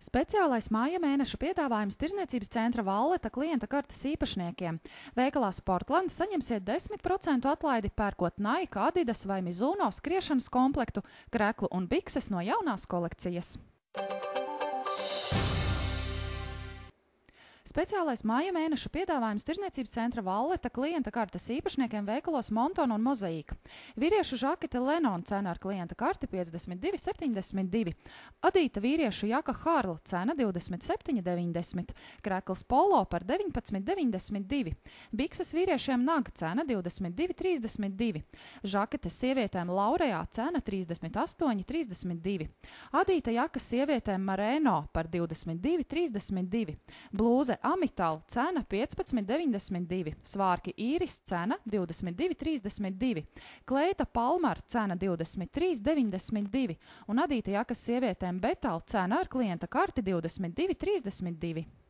Speciālais māja mēneša piedāvājums Tirdzniecības centra Valleta klienta kartes īpašniekiem. Veikalā Sportland saņemsiet 10% atlaidi pērkot Nike, Adidas vai Mizuno skriešanas komplektu, kreklu un bikses no jaunās kolekcijas. Speciālais māja mēneša piedāvājums Tirdzniecības centra Valleta klienta kartes īpašniekiem veikalos Monton un Mozaīka. Vīriešu žakete Lenon cena ar klienta karti 52,72. Adīta vīriešu jaka Harla cena 27,90. Krekls Polo par 19,92. Bikses vīriešiem Naga cena 22,32. Žakete sievietēm Laurejā cena 38,32. Adīta jaka sievietēm Marēno par 22,32. Blūze Amital cena 15,92, svārki Īris cena 22,32, kleita Palmar cena 23,92 un adīta jakas sievietēm Betal cena ar klienta karti 22,32.